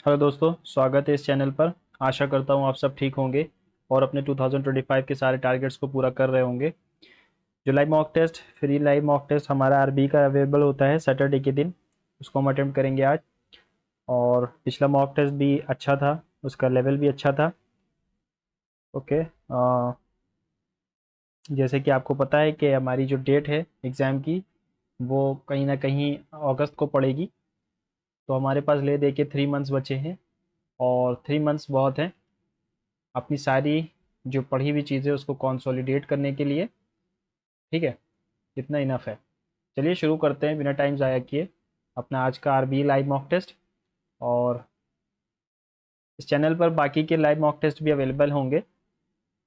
Hello दोस्तों, स्वागत है इस चैनल पर। आशा करता हूँ आप सब ठीक होंगे और अपने 2025 के सारे टारगेट्स को पूरा कर रहे होंगे। जो live mock test, free live mock test हमारा आरबी का अवेलेबल होता है सैटरडे के दिन, उसको हम अटेम्प्ट करेंगे आज। और पिछला मॉक टेस्ट भी अच्छा था, उसका लेवल भी अच्छा था। ओके। जैसे कि आपको पता है कि हमारी जो डेट है एग्ज़ाम की, वो कहीं ना कहीं अगस्त को पड़ेगी। तो हमारे पास ले दे के 3 मंथ्स बचे हैं और 3 मंथ्स बहुत हैं अपनी सारी जो पढ़ी हुई चीज़ें उसको कंसोलिडेट करने के लिए। ठीक है, इतना इनफ है। चलिए शुरू करते हैं बिना टाइम ज़ाया किए अपना आज का आरबी लाइव मॉक टेस्ट। और इस चैनल पर बाकी के लाइव मॉक टेस्ट भी अवेलेबल होंगे,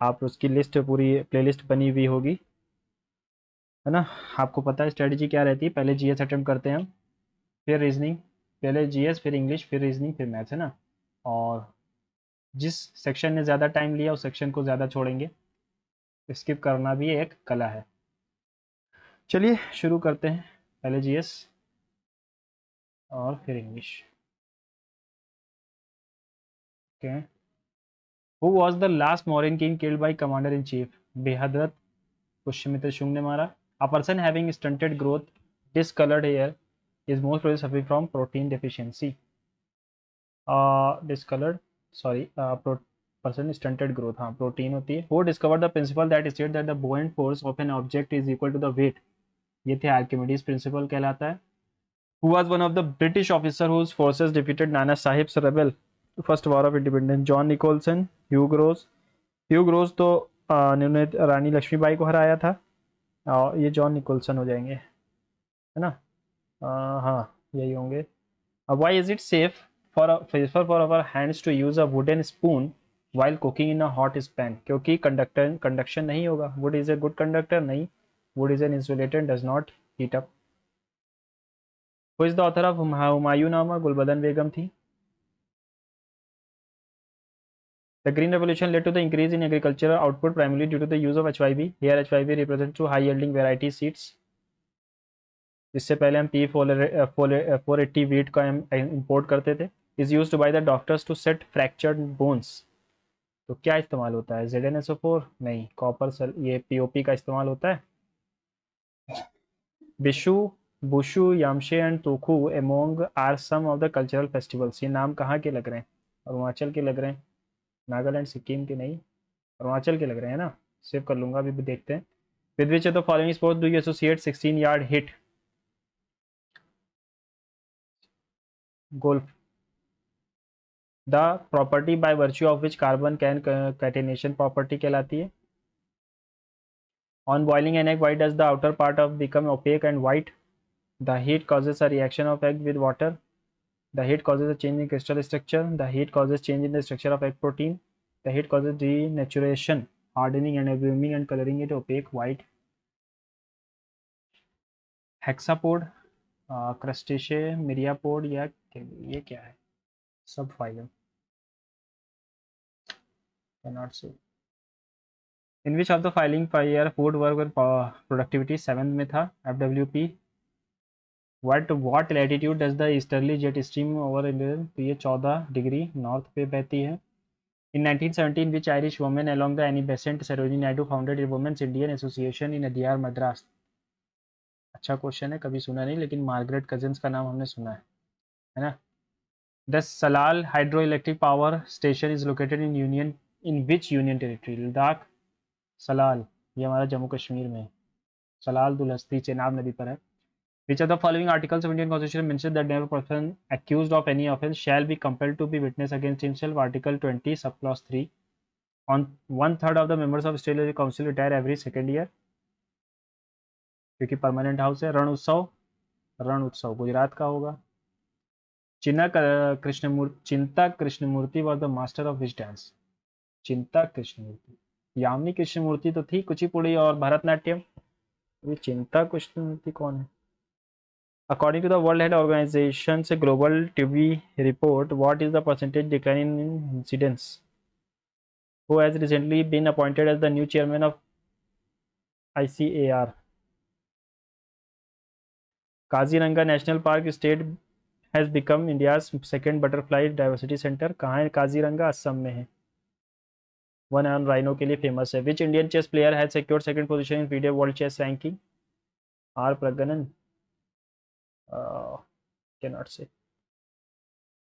आप उसकी लिस्ट पूरी प्लेलिस्ट बनी हुई होगी, है ना। आपको पता है स्ट्रेटजी क्या रहती है, पहले जीएस अटेम्प्ट करते हैं हम, फिर रीजनिंग, पहले जीएस फिर इंग्लिश फिर रीजनिंग फिर मैथ्स, है ना। और जिस सेक्शन ने ज़्यादा टाइम लिया उस सेक्शन को ज़्यादा छोड़ेंगे, स्किप करना भी एक कला है। चलिए शुरू करते हैं, पहले जीएस और फिर English. Okay. Who was the last Mauryan king killed by commander in chief? Brihadratha Pushyamitra Shunga ने मारा। A person having stunted growth, discolored hair is most probably suffering from protein deficiency. Discolored, sorry, person stunted growth, हाँ protein होती है। Who discovered the principle that states that the buoyant force of an object is equal to the weight? ये थे Archimedes principal कहलाता है। Who was one of the British officer whose forces defeated Nana Sahib's rebel first war of independence? John Nicholson, Hugh Rose. Hugh Rose तो इन्होंने रानी लक्ष्मीबाई को हराया था, और ये जॉन निकोलसन हो जाएंगे, है ना। हाँ यही होंगे। Why is it safe for our hands to use a wooden spoon while cooking in a hot pan? क्योंकि कंडक्शन नहीं होगा। Wood is a good conductor? नहीं, wood is an insulator, does not heat up. Who is the author of Humayun Nama? Gulbadan बेगम थी। The Green Revolution led to the increase in agricultural output primarily due to the use of HYV. Here HYV represents to high yielding variety seeds. इससे पहले हम P480 wheat का import करते थे। Is use by the doctors to set fractured bones. तो क्या इस्तेमाल होता है? ZnSO4? नहीं, कॉपर सेल, ये POP का इस्तेमाल होता है। Bishu, Bushu, Yemshe and Tokhu among are some of the cultural festivals. ये नाम कहाँ के लग रहे हैं? अरुणाचल के लग रहे हैं, नागालैंड सिक्किम के नहीं, अरुणाचल के लग रहे हैं ना। सेव कर लूंगा, अभी भी देखते हैं। With which of the following sports do you associate 16 yard hit? Golf. The property by virtue of which carbon can catenation property कहलाती है। On boiling an egg why does the outer part of become opaque and white? The heat causes a reaction of egg with water. The heat causes a change in crystal structure. The heat causes change in the structure of egg protein. The heat causes denaturation, hardening and albumin and coloring it opaque white. Hexapod, crustacea, myriapod, या ये क्या है? Subphylum, cannot say. In which of the following fire food work productivity 7 में था? FWP। What latitude does the easterly jet stream over Indian? तो ये 14 degree north पे बहती है। In 1917 which Irish women along the Annie Besant Sarojini Naidu founded a Women's Indian Association in Adyar Madras? अच्छा question है, कभी सुना नहीं, लेकिन मार्गरेट कजिन्स का नाम हमने सुना है ना। The Salal hydro electric power station is located in union, in which union territory? Ladakh, Salal, ये हमारा जम्मू कश्मीर में है। सलाल दुलहस्ती चेनाब नदी पर है। Which of the following articles of Indian Constitution mentions that no person accused of any offence shall be compelled to be witness against himself? Article 20, subclause 3. On one third of the members of State Legislative Council retire every second year, क्योंकि permanent house है। रण उत्सव, रण उत्सव गुजरात का होगा। Chinta Krishnamurthy was the master of which dance? Chinta Krishnamurthy, Yamini Krishnamurthy तो थी कुचिपुड़ी और भरतनाट्यम, ये चिंता कृष्णमूर्ति कौन है? According to the World Health Organization's global TB report, what is the percentage decline in incidence? Who has recently been appointed as the new chairman of ICAR? Kaziranga national park state has become India's second butterfly diversity centre? कहाँ है काजीरंगा? असम में है। One on rhino के लिए famous है। Which Indian chess player has secured second position in FIDE world chess ranking? R Praggnanandhaa. Cannot नॉट से,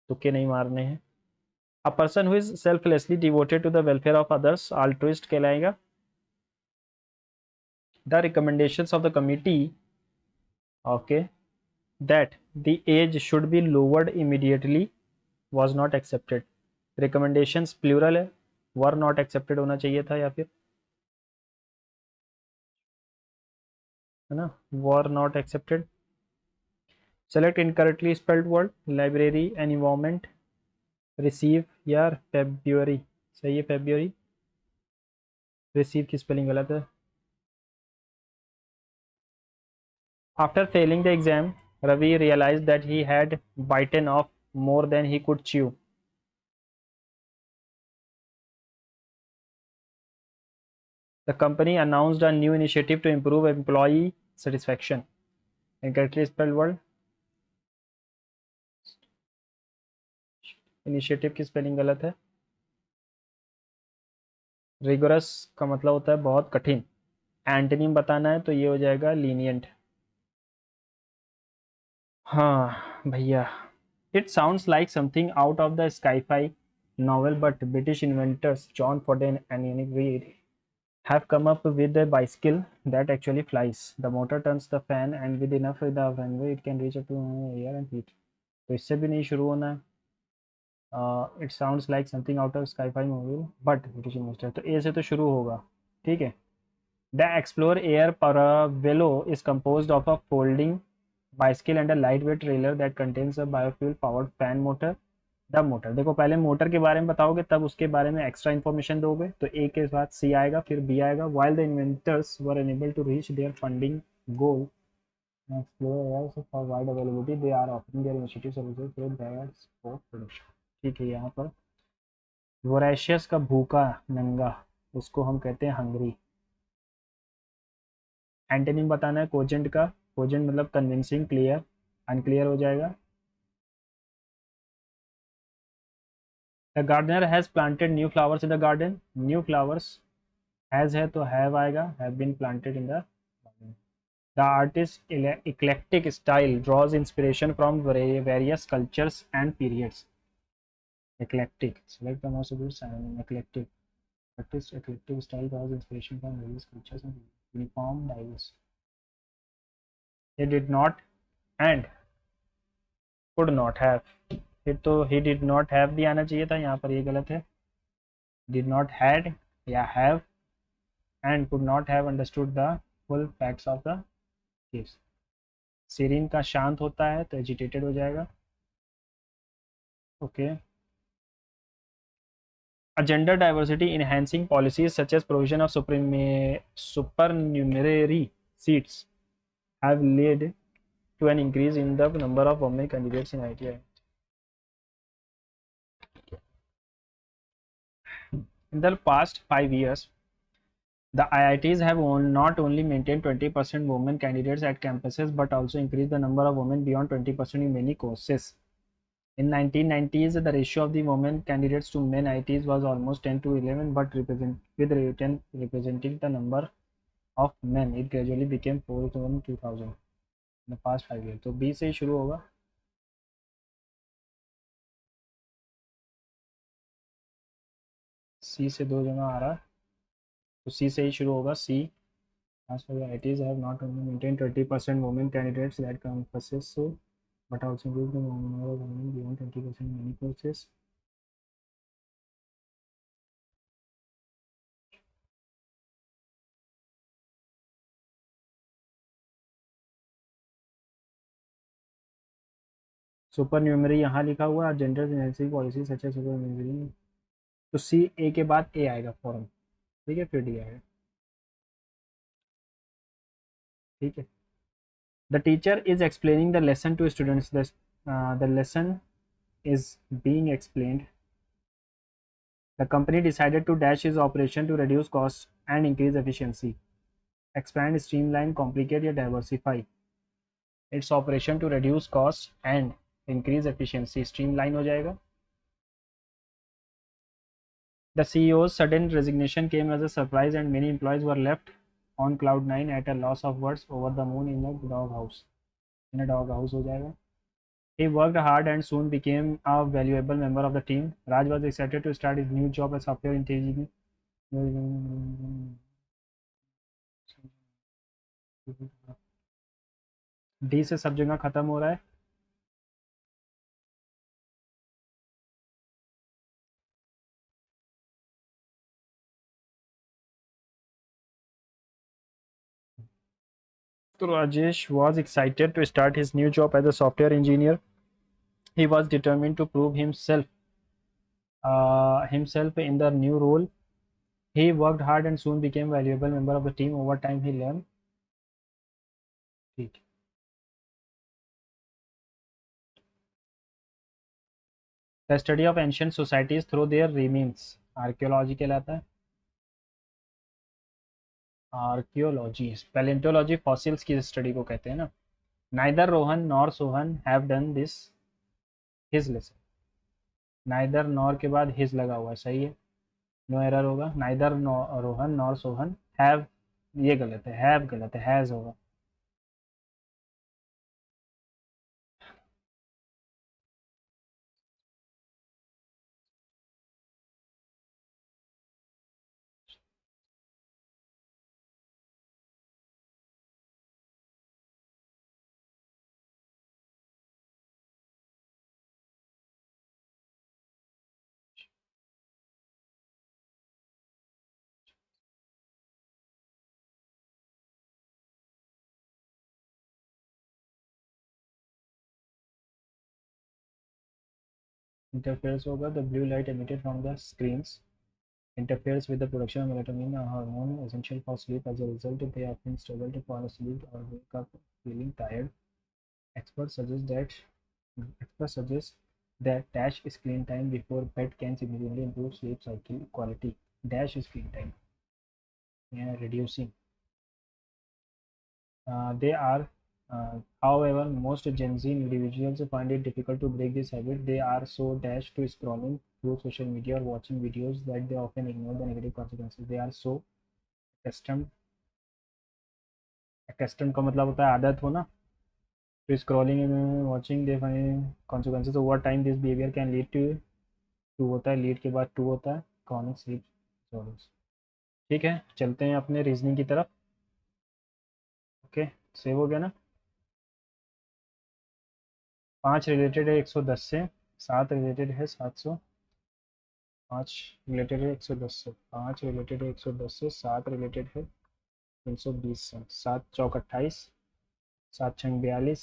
तुक्के नहीं मारने हैं। A person who is selflessly devoted to the welfare of others altruist कहलाएगा। The recommendations of the committee, okay, that the age should be lowered immediately was not accepted। recommendations plural है, were not accepted होना चाहिए था, या फिर है ना, were not accepted। select incorrectly spelled word, library and environment, receive यार February सही है, February। receive की स्पेलिंग गलत है। after failing the exam, Ravi realized that he had bitten off more than he could chew। the company announced a new initiative to improve employee satisfaction। incorrectly spelled word, initiative की spelling गलत है। Rigorous का मतलब होता है बहुत कठिन। Antonym बताना है तो ये हो जाएगा लीनियंट। हाँ भैया, it sounds like something out of the sky-phi novel, but British inventors John Forden and Unique Reed have come up with a bicycle that actually flies। The motor turns the fan and with enough of the runway it can reach up to air and heat। तो इससे भी नहीं शुरू होना है। It sounds like something out of sky-phi movie but British investor, तो ए से तो शुरू होगा, ठीक है। The explore air Paravello is composed of a folding bicycle and a lightweight trailer that contains a biofuel powered fan motor। The motor, देखो पहले motor के बारे में बताओगे तब उसके बारे में एक्स्ट्रा इन्फॉर्मेशन दोगे, तो ए के बाद सी आएगा, फिर बी आएगा। while the inventors were unable to reach their funding goal explore areas for wide availability, they are offering their initiative services with their sport production। ठीक है, यहाँ पर वोरेशियस का भूखा नंगा, उसको हम कहते हैं हंग्री। एंटोनिम बताना है कोजेंट का। कोजेंट मतलब कन्विंसिंग, क्लियर, अनक्लियर हो जाएगा। The gardener has planted new flowers in the garden. New flowers has है तो हैव आएगा, have been planted in the garden. The artist eclectic style draws inspiration from various cultures and periods. eclectic, select the most good synonym, eclectic, artist eclectic style draws inspiration from various cultures and uniform diverse। he did not and could not have, फिर तो he did not have भी आना चाहिए था, यहाँ पर ये गलत है। did not had या have and could not have understood the full facts of the case। Serene का शांत होता है तो एजिटेटेड हो जाएगा, okay. A gender diversity enhancing policies such as provision of supernumerary seats have led to an increase in the number of women candidates in IIT। In the past 5 years, the IITs have not only maintained 20% women candidates at campuses but also increased the number of women beyond 20% in many courses। In 1990s, the ratio of the women candidates to men IITs was almost 10 to 11, but representing the number of men, it gradually became 4 in 2000 in the past 5 years। तो B से ही शुरू होगा। C से 2 जगह आ रहा है, तो C से ही शुरू होगा, C। As for the IITs have not only maintained 20% women candidates at campuses, so but also increased the number of women beyond 20% in many courses। Super न्यूमरी यहाँ लिखा हुआ है, जेंडर एजेंसी पॉलिसी सच है सुपर न्यूमरी, तो सी ए के बाद ए आएगा फॉरम, ठीक है, फिर डी आएगा, ठीक है। The teacher is explaining the lesson to students, the lesson is being explained। The company decided to dash its operation to reduce costs and increase efficiency। Expand, streamline, complicate या diversify its operation to reduce costs and increase efficiency, streamline हो जाएगा. The CEO's sudden resignation came as a surprise and many employees were left on cloud nine at a loss of words over the moon in a doghouse. In a doghouse हो जाएगा. He worked hard and soon became a valuable member of the team. Raj was excited to start his new job as software engineer. D से सब जगह खत्म हो रहा है. So Rajesh was excited to start his new job as a software engineer. He was determined to prove himself in the new role. He worked hard and soon became a valuable member of the team. Over time, he learned. ठीक. The study of ancient societies through their remains. Archaeology कहलाता है. Archaeology. Palaeontology fossils की study को कहते हैं ना. Neither Rohan nor Sohan have done this his lesson. Neither nor के बाद हिज लगा हुआ है, सही है, नो एरर होगा. Neither Rohan nor Sohan have, ये गलत है, हैव गलत है, हैज होगा. इंटरफेयर्स होगा. The blue light emitted from the screens interferes with the production of melatonin, a hormone essential for sleep. As a result, they often struggle to fall asleep or wake up feeling tired. Experts suggest that experts suggest that dash screen time before bed can significantly improve sleep cycle quality. Dash screen time, yeah, reducing. They are, however, most Gen Z individuals find it difficult to break this habit. They are so dashed to scrolling through social media or watching videos that they often ignore the negative consequences. They are so accustomed. Accustomed का मतलब होता है आदत हो ना. To scrolling and watching, they find consequences. Over time, this behavior can lead to होता है, lead के बाद to होता है, chronic sleep disorders. ठीक है, चलते हैं अपने रीजनिंग की तरफ. ओके, सेव हो गया ना. 5 रिलेटेड है 110 से, 7 रिलेटेड है 700. 5 रिलेटेड है 110 से, 5 रिलेटेड है 110 से, 7 रिलेटेड है 320 से. 7 चौक 28, 7 छंग 42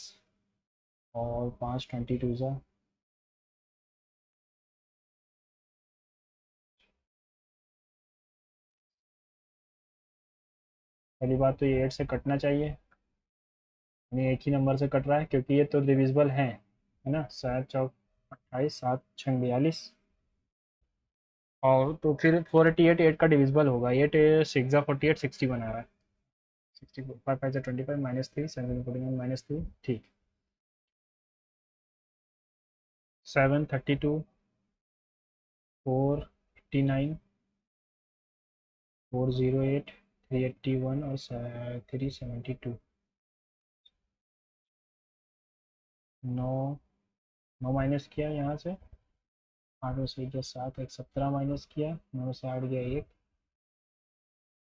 और 5 22 ज़ा. पहली बात तो ये 8 से कटना चाहिए, यानी एक ही नंबर से कट रहा है क्योंकि ये तो डिविजिबल है ना. 7 चौक 28, 7 छंग 42 और तो फिर 488 8 का डिविजिबल होगा. 8 6 ज़ा 48, 60 बना रहा है. 60 5 5 ज़ा 25 माइनस 3 7 49 माइनस 3. ठीक. 732, 489, 408, 381 और 372. 9, 9 माइनस किया यहाँ से, 8 में से गया 7, एक 17 माइनस किया, 9 से 8 गया 1,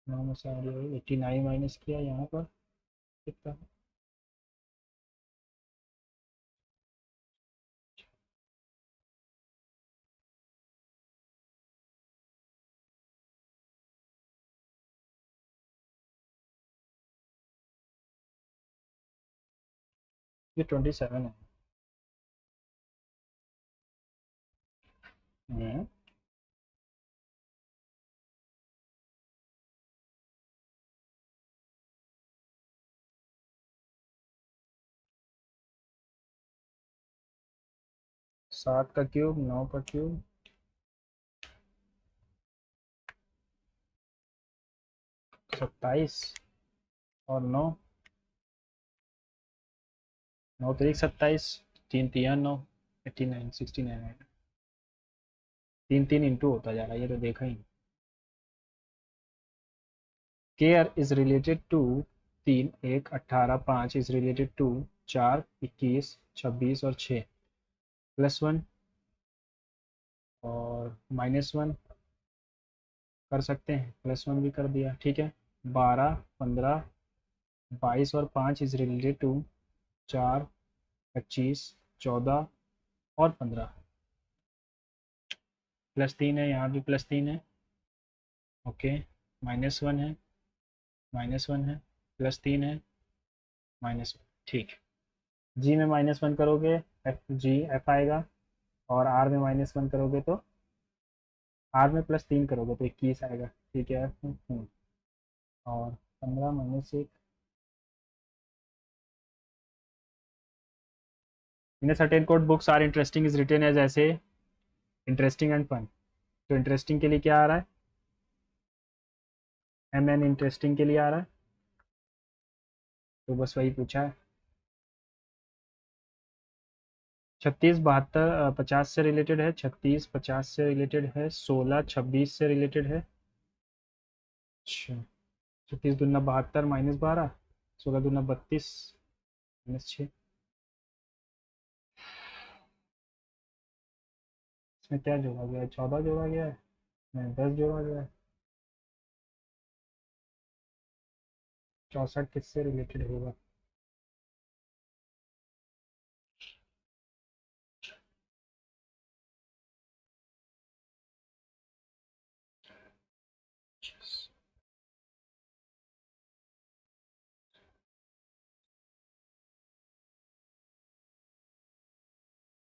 9 में से 8 गया 89 माइनस किया यहाँ पर कितना. ये 27 है. 7 का क्यूब, 9 का क्यूब, 27 और 9, 9 3 27, तीन तिया 9, 89, 69 आएगा। तीन तीन इंटू होता जा रहा है, ये तो देखा ही। Care is related to 3, 1, 18, 5 is related to 4, 21, 26 और 6, +1 और -1 कर सकते हैं, +1 भी कर दिया, ठीक है। 12, 15, 22 और 5 इज रिलेटेड टू 4, 25, 14 और 15, +3 है, यहाँ भी +3 है, ओके। -1 है, -1 है, +3 है, -1, ठीक। जी में -1 करोगे एफ जी एफ आएगा, और आर में -1 करोगे तो आर में +3 करोगे तो 21 आएगा, ठीक है। और 15 -1। In certain code books are interesting is written as ऐसे इंटरेस्टिंग एंड फन। तो इंटरेस्टिंग के लिए क्या आ रहा है, एन इंटरेस्टिंग के लिए आ रहा है, तो बस वही पूछा है। 36, 72, 50 से रिलेटेड है, 36, 50 से रिलेटेड है, 16, 26 से रिलेटेड है। अच्छा, 36 दूना 72 -12, 16 दूना 32 -6। इसमें क्या जोड़ा गया है, 14 जोड़ा गया है, नहीं 10 जोड़ा गया है। 64 किससे रिलेटेड होगा,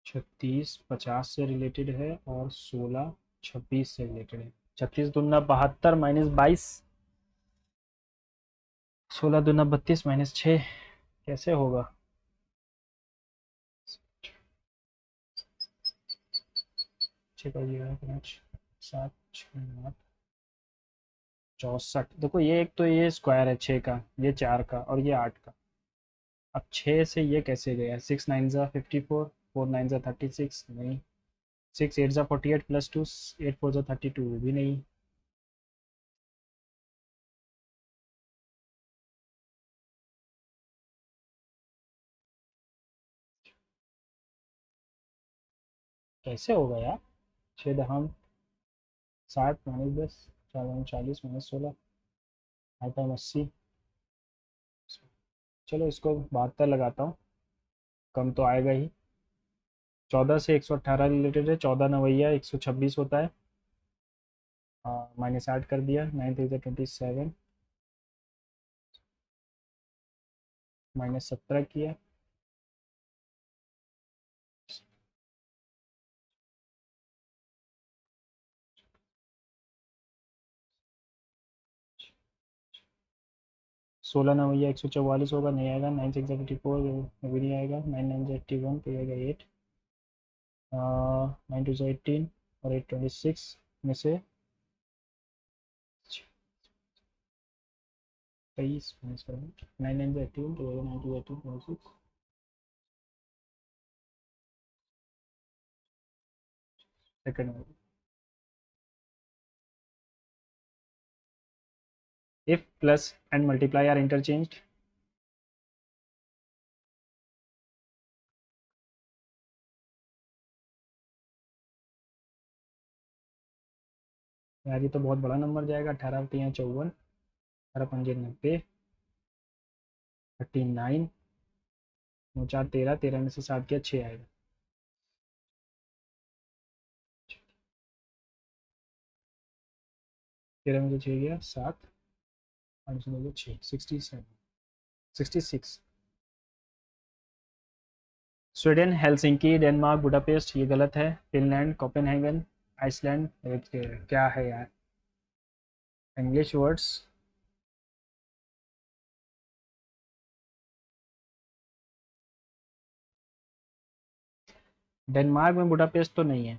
छत्तीस 50 से रिलेटेड है और 16 26 से रिलेटेड है। 36 दूना 72 -22, 16 दूना 32 -6, कैसे होगा। 6 का 5 7 6 8 64। देखो ये एक तो ये स्क्वायर है 6 का, ये 4 का और ये 8 का। अब 6 से ये कैसे गया, 6 9 ज़ा 54, 4 9 ज़ा 36 नहीं, 6 8 ज़ा 48 +2, 8 4 ज़ा 32 भी नहीं। कैसे होगा यार, 6 दहाम 60 -10, 4 दूनी 40 -16, 8 टाइम 80। चलो इसको 72 लगाता हूँ, कम तो आएगा ही। 14 से 118 रिलेटेड है, 14 नवैया 126 होता है, -8 कर दिया, 9 3 27, -17 किया, 16 नवैया 144 होगा, नहीं आएगा। 9 6 54 भी नहीं आएगा। 9 9 81 तो आएगा 8, 9 2 18 और 8 26 में से 23 माइनस करेंगे। 9 9 81 तो आएगा 9 2 18 26। सेकंड में if plus and multiply are interchanged, यार ये तो बहुत बड़ा नंबर जाएगा। 18 तिया 54, 18 पंजे 90, 39, 9 4 13, 13 में से 7 किया 6 आएगा। तेरह में से 6 गया 7, 8 से 2 6, 67, 66। स्वीडन, हेलसिंकी, डेनमार्क, बुडापेस्ट ये गलत है। फिनलैंड, कोपेनहेगन, आइसलैंड, क्या है यार, इंग्लिश वर्ड्स। डेनमार्क में बुडापेस्ट तो नहीं है,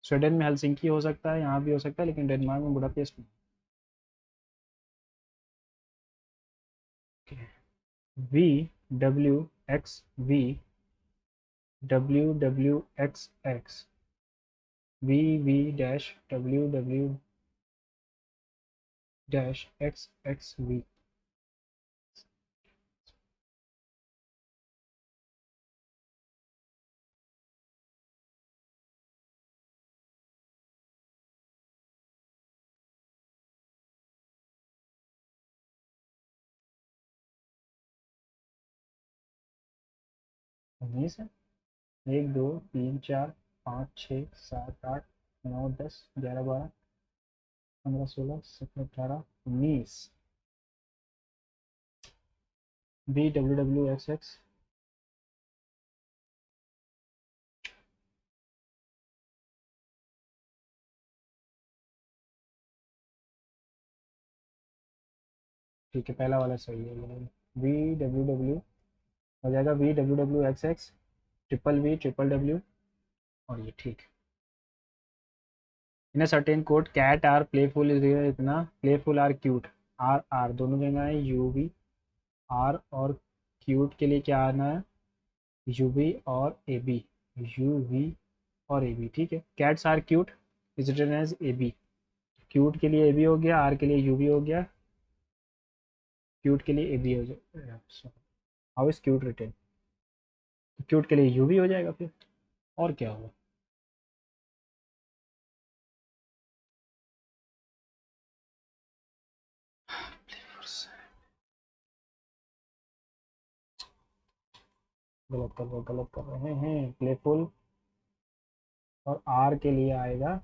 स्वीडन में हेलसिंकी हो सकता है, यहाँ भी हो सकता है, लेकिन डेनमार्क में बुडापेस्ट नहीं। V W X V WWXX VV dash WW dash XXV. उन्नीस है। 1 2 3 4 5 6 7 8 9 10 11 12 15 16 17 18 19 BWWXX। ठीक है, पहला वाला सही है। VWW हो जाएगा VWWXX ट्रिपल W और ये ठीक। In a certain code cat are playful is इतना प्लेफुल आर क्यूट। आर दोनों जगह है। यूवी आर और क्यूट के लिए क्या आना है? यूवी और ए बी। यूवी और ए बी, ठीक है। Cats are cute is written as A B. Cute के लिए ए बी हो गया, आर के लिए यूवी हो गया, क्यूट के लिए ए बी हो जाएगा। How is cute written? Cute के लिए यूवी हो जाएगा फिर, और क्या होगा? गलत कर रहे हैं। प्लेफुल और आर के लिए आएगा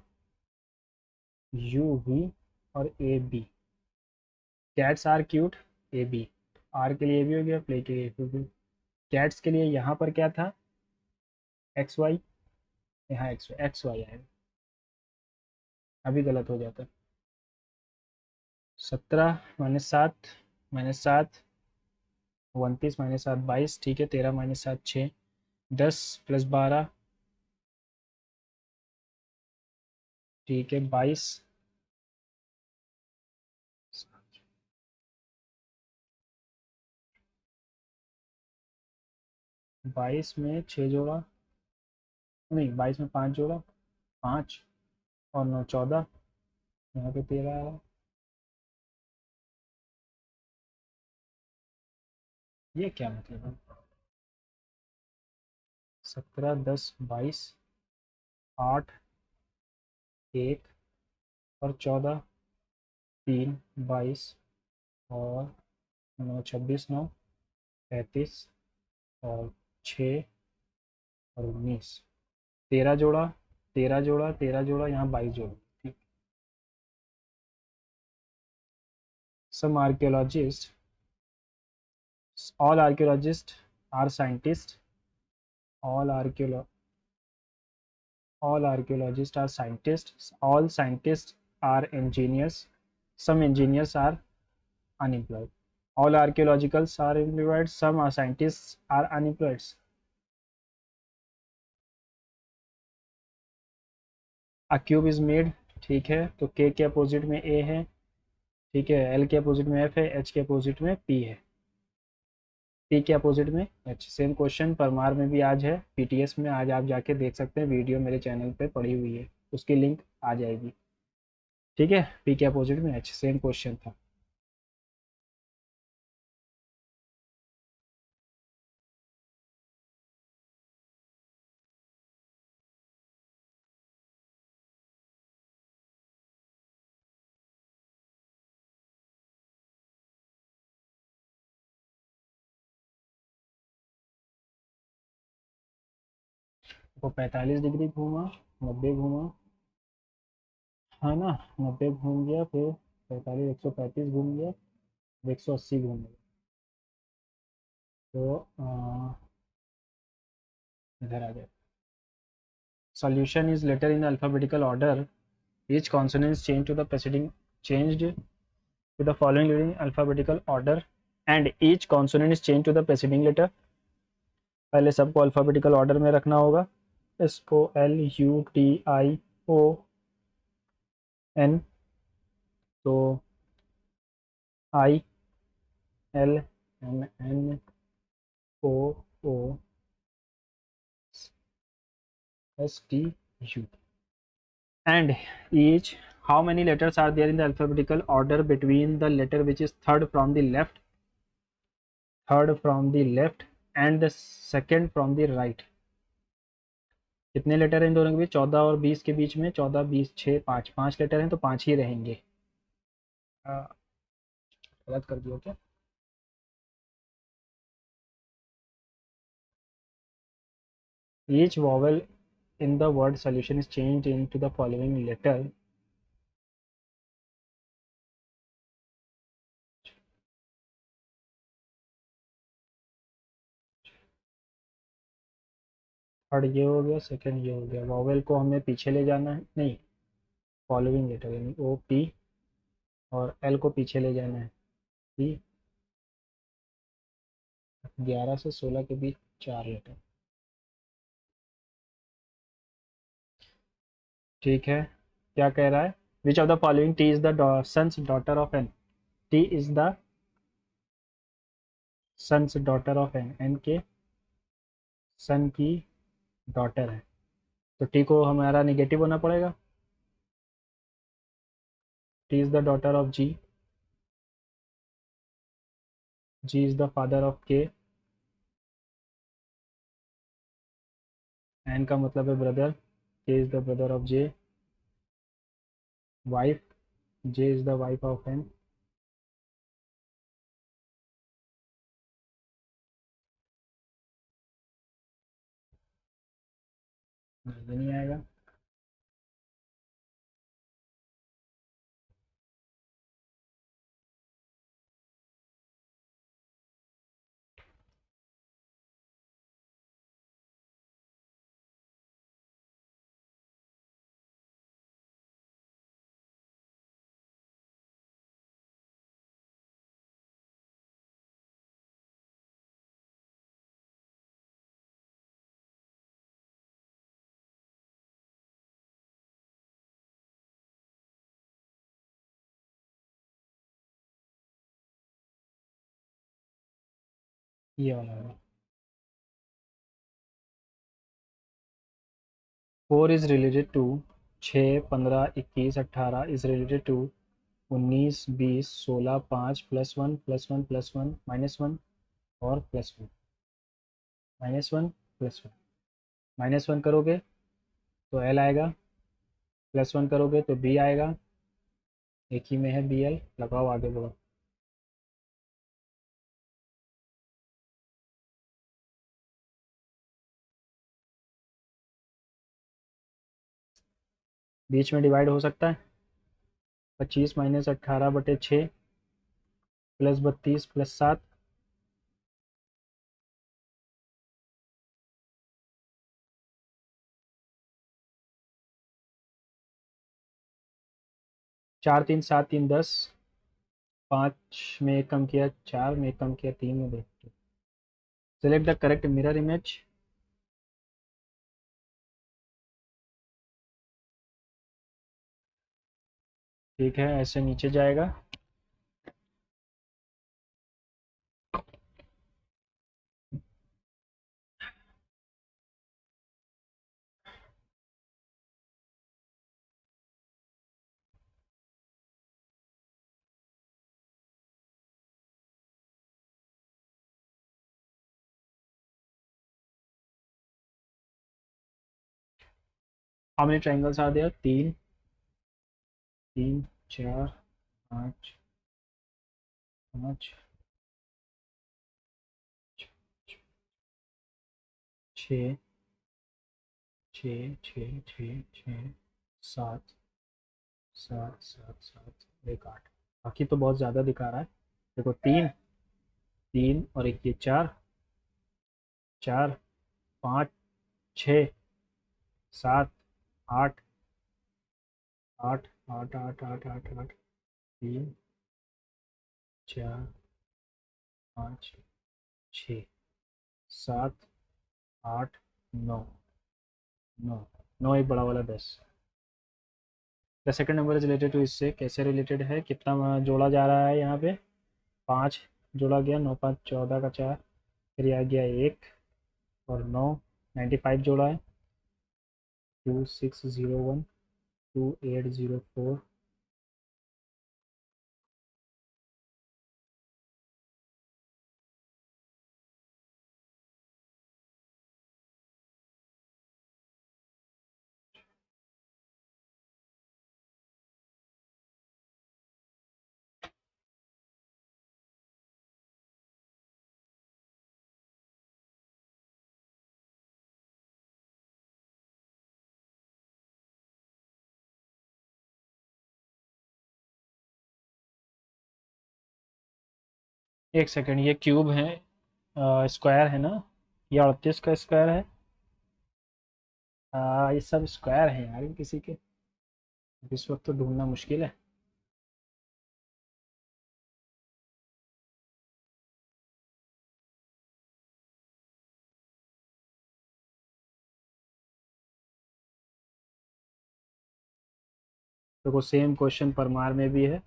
यू वी और A B. Cats are cute A B, are के लिए भी हो गया, प्ले के लिए भी। कैट्स के लिए यहाँ पर क्या था? एक्स वाई, यहाँ एक्स वाई आएगा। अभी गलत हो जाता। 17 - 7 - 7 29 - 7 22, ठीक है। 13 - 7 6 10 + 12, ठीक है। 22 22 में 6 जोड़ा, नहीं 22 में 5 जोड़ा, 5 और 9 14, यहाँ पे 13 आया। ये क्या मतलब है? 17 10 22 8 1 और 14 3 22 और 9 26 9 35 और 6 और 19, 13 जोड़ा 13 जोड़ा 13 जोड़ा, यहाँ 22 जोड़ा, ठीक। सम archaeologist, all archaeologists are scientists, all archaeolo all archaeologists are scientists, all scientists are engineers, some engineers are unemployed. All archaeologicals are employed, some are scientists are unemployed. A cube is made, ठीक है। तो k के opposite में a है, ठीक है। l के opposite में f है, h के अपोजिट में p है, p के अपोजिट में h। सेम क्वेश्चन परमार में भी आज है, pts में आज आप जाके देख सकते हैं, वीडियो मेरे चैनल पे पड़ी हुई है, उसकी लिंक आ जाएगी, ठीक है। p के अपोजिट में h, सेम क्वेश्चन था। वो 45 डिग्री घूमा, 90 घूमा, है ना। 90 घूम गया, फिर 45 135 घूम गया, 180 घूम गया। तो इधर आ जाए। Solution is later in alphabetical order. Each consonant is changed to the preceding, changed to the following letter in alphabetical order, and each consonant is changed to the preceding letter. पहले सबको अल्फाबेटिकल ऑर्डर में रखना होगा। SOLUTION, तो ILMNOO STU. And each, how many letters are there in the alphabetical order between the letter which is third from the left and the second from the right? कितने letter हैं इन दोनों के बीच? 14 और 20 के बीच में 14 20 6 5 5 लेटर हैं तो 5 ही रहेंगे। गलत कर दिया क्या? Each vowel in the word solution is changed into the following letter. Third ये हो गया, सेकंड ये हो गया। वॉवेल को हमें पीछे ले जाना है, नहीं, फॉलोइंग लेटर यानी ओ पी, और एल को पीछे ले जाना है पी। 11 से 16 के बीच 4 लेटर। ठीक है, क्या कह रहा है? Which of the following T is the son's daughter of N? T is the son's daughter of N, N के सन की डॉटर है, तो टी को हमारा निगेटिव होना पड़ेगा। T is the daughter of G, G is the father of K, N का मतलब है brother, K is the brother of J, wife, J is the wife of N. नहीं आएगा। ये वाला है। 4 is related to 6 15 21 18 is related to 19 20 16 5 +1 +1 +1 -1 और +1 -1 +1। -1 करोगे तो एल आएगा, +1 करोगे तो बी आएगा, एक ही में है बी एल। लगाओ, आगे बढ़ो। बीच में डिवाइड हो सकता है। 25 - 18/6 +32 +7, 4 3 7 3 10, 5 में एक कम किया, 4 में एक कम किया, 3 में देखते। Select the correct mirror image. ठीक है, ऐसे नीचे जाएगा। How many triangles are there? 3 3 4 5 5 6 6 6 6 6 7 7 7 7 एक 8। बाकी तो बहुत ज़्यादा दिखा रहा है। देखो, 3 3 और एक ये 4 4 5 6 7 8 8 8 8 8 8 8 3 4 5 6 7 8 9 9 9 एक बड़ा वाला 10। The second number is related to, इससे कैसे रिलेटेड है? कितना जोड़ा जा रहा है यहाँ पे? 5 जोड़ा गया, 9 5 14 का 4, फिर आ गया 1 और 9 95 जोड़ा है। 2601 2804 एक सेकंड, ये क्यूब है, स्क्वायर है ना? ये 38 का स्क्वायर है। ये सब स्क्वायर है यार, किसी के इस वक्त तो ढूंढना मुश्किल है। तो वो सेम क्वेश्चन परमार में भी है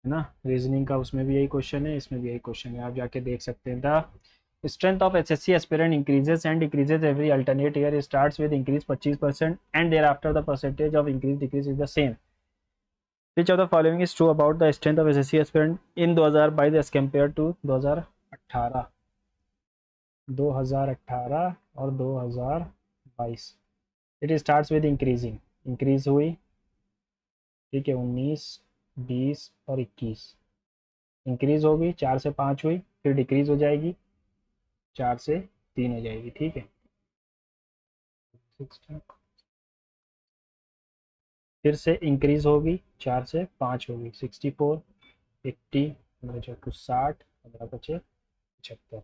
ना? रीजनिंग का उसमें भी यही क्वेश्चन है, इसमें भी यही क्वेश्चन है, आप जाके देख सकते हैं। The strength of SSC aspirant increases and decreases every alternate year, starts with increase 25% and there after the percentage of increase decrease is the same. Which of the following is true about the strength of SSC aspirant in 2022 as compare to 2018? 2018 और 2022। It starts with increasing, increase हुई, ठीक है, 19 20 और 21। Increase होगी, 4 से 5 हुई, फिर decrease हो जाएगी, 4 से 3 हो जाएगी, ठीक है। फिर से इंक्रीज होगी, 4 से 5 होगी, 64 80 15 60 15 बचे 75।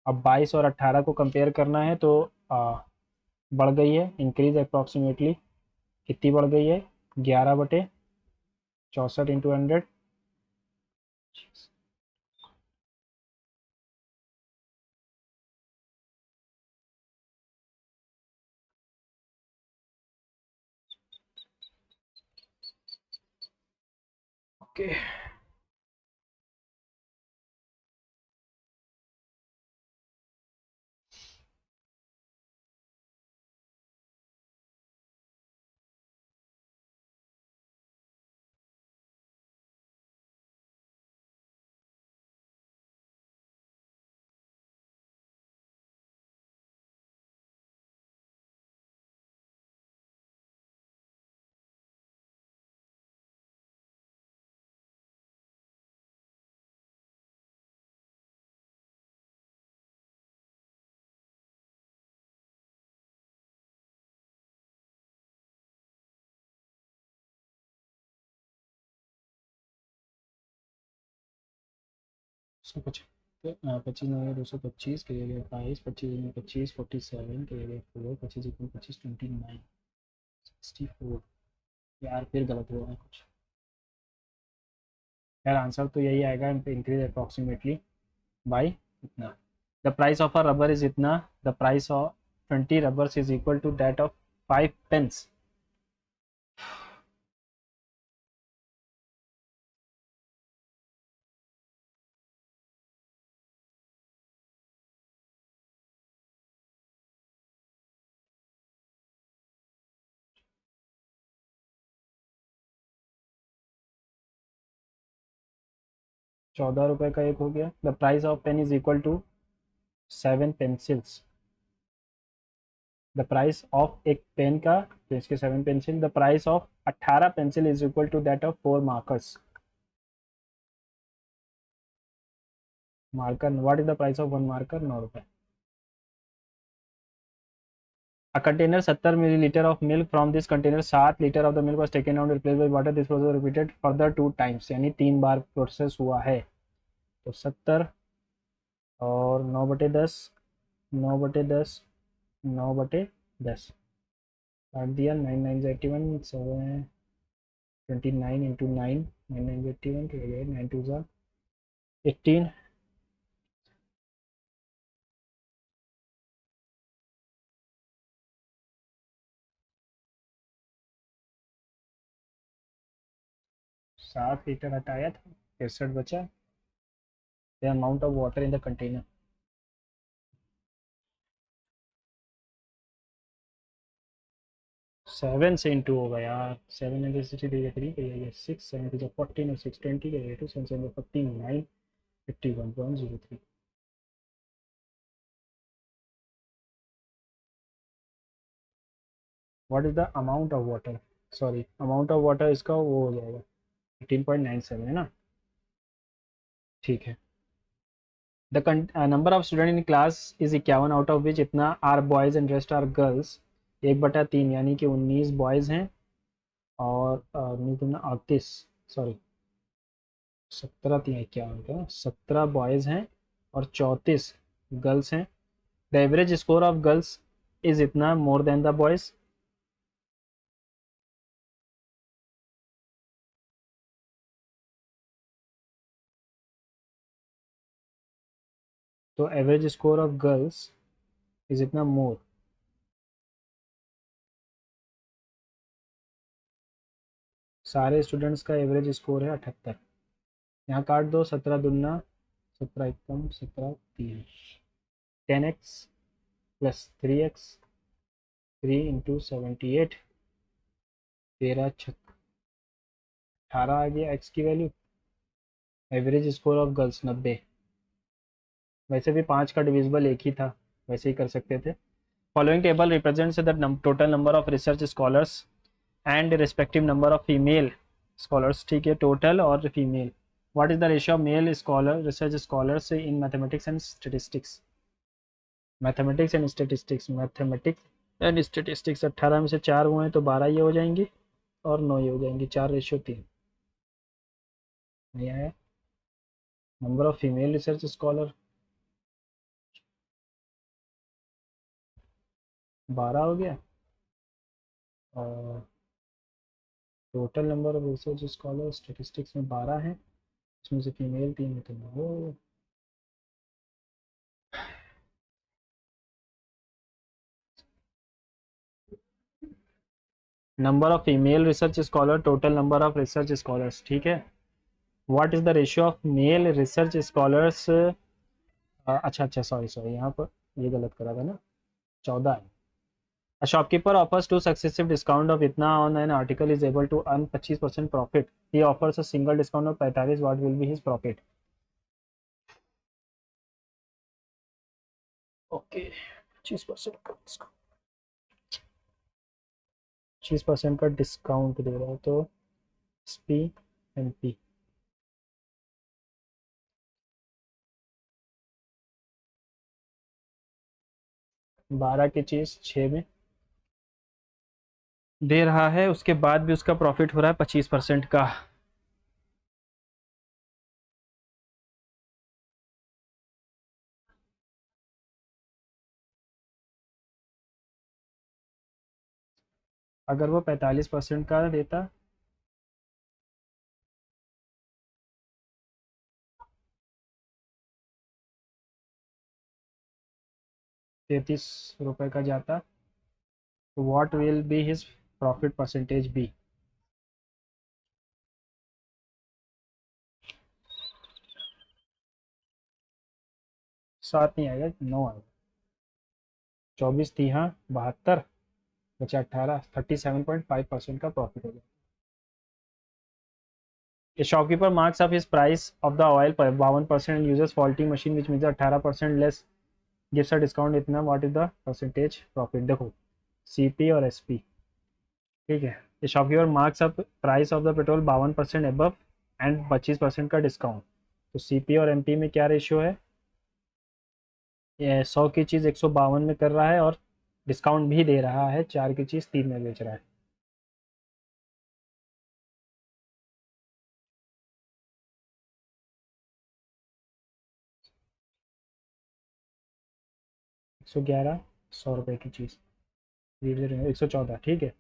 अब 22 और 18 को कंपेयर करना है तो बढ़ गई है, इंक्रीज अप्रॉक्सीमेटली कितनी बढ़ गई है? 11/64 इंटू 100। ओके, सौ पच्चीस, 25 के लिए 22, 25 25 47 के लिए 4, 25 25 29 64। यार फिर गलत हुआ है कुछ। यार आंसर तो यही आएगा, इंक्रीज अप्रॉक्सीमेटली बाई इतना। The price of a rubber is इतना, the price of 20 rubbers is equal to that of 5 pens. ₹14 का एक हो गया। The price of pen is equal to 7 pencils. The price of एक पेन का, तो इसके 7 pencil, the price of 18 pencil is equal to that of 4 markers. Marker, what is the price of 1 marker? ₹9। A container 70 milliliter of milk from this container 7 liter of the milk was taken out and replaced by water. This process was repeated further 2 times, यानी 3 बार process हुआ है। तो 70 और 9/10, 9/10, 9/10 काट दिया, 9 9 81, 7 29 into 9, 9 9 81 तो 9 2 18। 7 litre हटाया था, 63 बचा। The amount of water in the container. 7 से इंटू होगा यार, 7 इंटू 63 करिए 6 7 टू 14 और 6 20 करिए 2 7 7 14 9 51.03. What is the amount of water, sorry amount of water इसका वो हो जाएगा 15.97 है ना, ठीक है. The number of student in class is 51 out of which इतना are boys and rest are girls, 1/3 यानी कि 19 बॉयज़ हैं और 38, सॉरी 17 3 51 का 17 बॉयज़ हैं और 34 गर्ल्स हैं. The average score of girls is इतना मोर देन द बॉयज़. तो average score of girls is इतना मोर, सारे स्टूडेंट्स का एवरेज स्कोर है 78. यहाँ काट दो, 17 दुना 17 एकम 17 3, 10x प्लस 3x 3 इंटू 78, 13 छक 18 आ गया x की value. Average score of girls 90. वैसे भी 5 का डिविजिबल एक ही था, वैसे ही कर सकते थे. Following table represents the total number of research scholars and respective number of female scholars, ठीक है, टोटल और female. What is the ratio of male scholar research scholars in mathematics and statistics. Mathematics and statistics 18 में से 4 हुए हैं तो 12 ये हो जाएंगी और 9 ये हो जाएंगी, 4:3. नहीं आया. Number of female research scholar 12 हो गया और total number of research scholar statistics में 12 हैं, इसमें से फीमेल 3 है तो 9. Number of female research scholar total number of research scholars, ठीक है. What is the ratio of male research scholars, अच्छा सॉरी सॉरी यहाँ पर ये गलत करा था ना, 14 है. A shopkeeper offers two successive discount of इतना on an article is able to earn 25% profit. He offers a single discount of 45. What will be his profit? Okay, 25% का डिस्काउंट, 25% का डिस्काउंट दे रहा है तो SP MP 12 की चीज 6 में दे रहा है, उसके बाद भी उसका प्रॉफिट हो रहा है 25% का. अगर वो 45% का देता 33 रुपए का जाता, तो what will be his profit percentage be. 7 नहीं आएगा, 9 आएगा. 24 3 72 बचा 18, 37.5% का प्रॉफिट हो गया. A shopkeeper marks up his price of the oil by 52% and uses faulty machine which means 18% less gives a discount इतना. what is the percentage profit. देखो CP और SP, ठीक है. A shopkeeper marks up price of the petrol 52% above and 25% का discount, तो CP और MP में क्या रेशियो है, ये 100 की चीज़ 152 में कर रहा है और डिस्काउंट भी दे रहा है, 4 की चीज़ 3 में बेच रहा है. सौ 100 रुपये की चीज़ 114, ठीक है.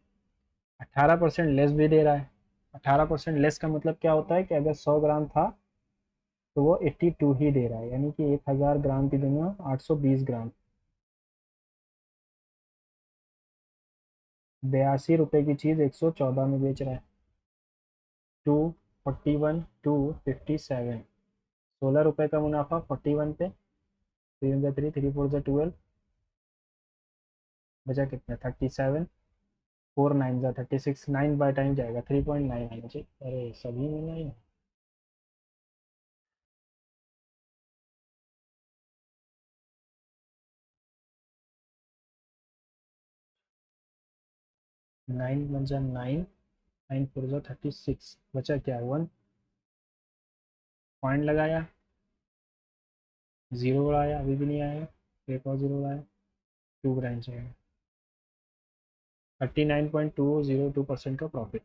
18% लेस भी दे रहा है. 18% लेस का मतलब क्या होता है कि अगर 100 ग्राम था तो वो 82 ही दे रहा है, यानी कि 1000 ग्राम की जगह 820 ग्राम. 82 रुपये की चीज़ 114 में बेच रहा है. 241 257, 16 रुपये का मुनाफा 41 पे. 3 3 3 4 12, बचा कितना 37. 4 9 जा 36, 9 बाय टाइम जाएगा 3.9 आना चाहिए। अरे सभी में नहीं। 9 1 जा 9, 9 4 जा 36, बचा क्या 1, पॉइंट लगाया, जीरो उड़ाया, अभी भी नहीं आया, एक और जीरो उड़ाया, 2 ग्राम चाहिए। 39.202% का प्रॉफिट।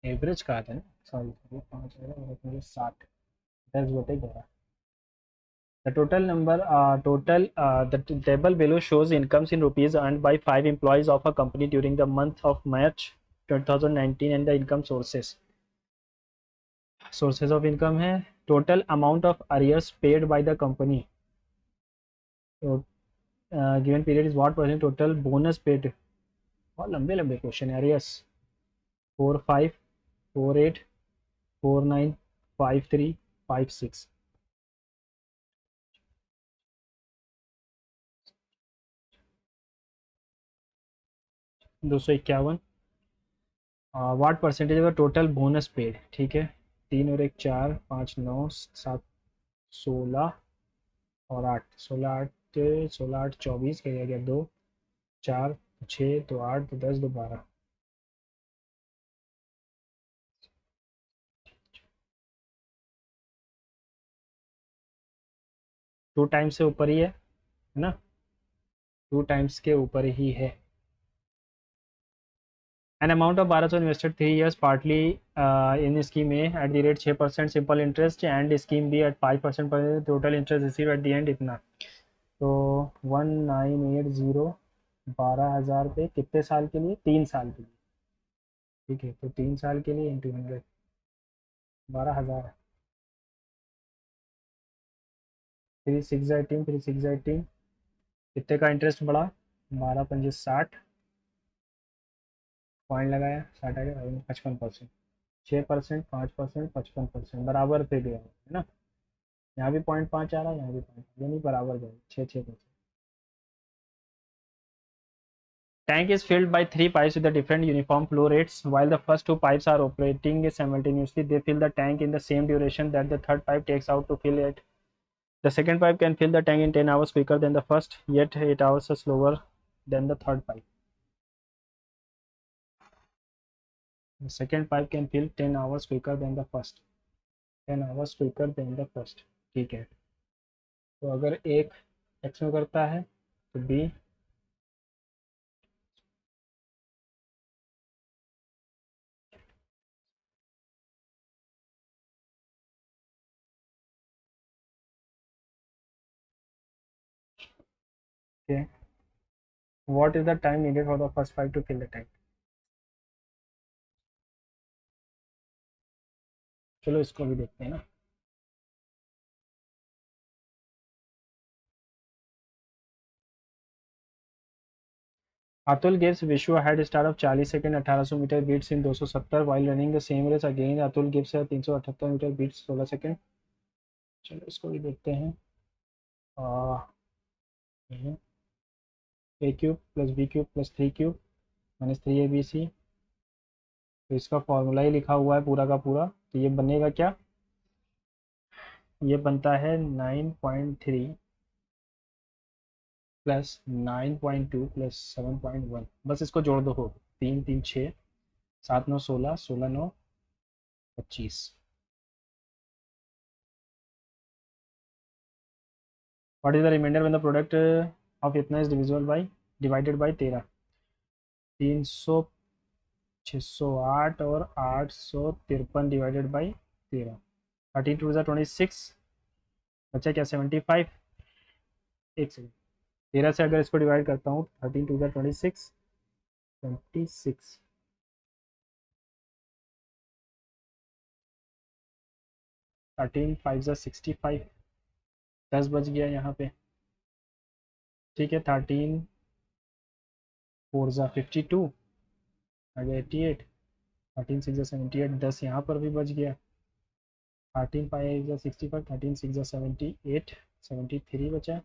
एवरेज कहा था ना, सॉरी 5 और मुझे 60, 10/11। The table below shows incomes in rupees earned by 5 employees of a company during the month of March 2019 and the income sources. Sources of income है total amount of arrears paid by the company. So, given period is what percent total bonus paid. बहुत लंबे लंबे question है। arrears 4 5 4 8 4 9 5 3 5 6। 251। What percentage of total bonus paid, ठीक है। 3 और 1 4 5 9 7 16 और 8, 16 8 16 8 24 क्या गया 2 4 6 तो 8 तो 10 तो 12। 2 टाइम्स से ऊपर ही है ना, 2 टाइम्स के ऊपर ही है। An amount of 1200 invested 3 years partly in scheme A at the rate 6% simple interest and scheme B at 5% per total interest received at the end इतना। तो 1980 12,000 पे कितने साल के लिए, 3 साल के लिए, ठीक है। तो 3 साल के लिए इंटू 100, 12,000। 3 6 18 3 6 18 कितने का इंटरेस्ट बढ़ा, 12 5 60, पॉइंट लगाया 60 आ गया 55%। 6% 5% 55% बराबर पे गया है ना। यहाँ भी 0.5 आ रहा है, यहाँ भी 0.5, यानी बराबर गया 6%। Tank is filled by 3 pipes with the different uniform flow rates. While the first 2 pipes are operating simultaneously, they fill the tank in the same duration that the third pipe takes out to fill it. The second pipe can fill the tank in 10 hours quicker than the first, yet 8 hours slower than the third pipe. The second pipe can fill 10 hours quicker than the first, 10 hours quicker than the first, ठीक है। तो अगर एक x में करता है तो B, okay. What is the time needed for the first pipe to fill the tank? चलो इसको भी देखते हैं ना। Atul gives Vishwa a head start of 40 second 1800 metre beats in 270 while running the same race again Atul gives a 378 metre beats 16 second. चलो इसको भी देखते हैं। A cube plus B cube plus 3 cube minus 3 ABC। तो इसका formula ही लिखा हुआ है पूरा का पूरा, तो ये बनेगा क्या, ये बनता है 9.3 प्लस 9.2 प्लस 7.1। बस इसको जोड़ दो, हो 3 3 6 7 9 16 16 9 25। What is the remainder when the product of इतना is divisible by divided by 13। 300 608 और 853 डिवाइडेड बाय 13। 13 2 26, बचा क्या 75। एक सेकेंड, 13 से अगर इसको डिवाइड करता हूँ 13 टू 26, 26 13 5 65, 10 बच गया यहाँ पे। ठीक है, 13 4 52, आगे 88, 13 6 78, 10 यहाँ पर भी बच गया। 13 5 65, 13 6 78, 73 बचा।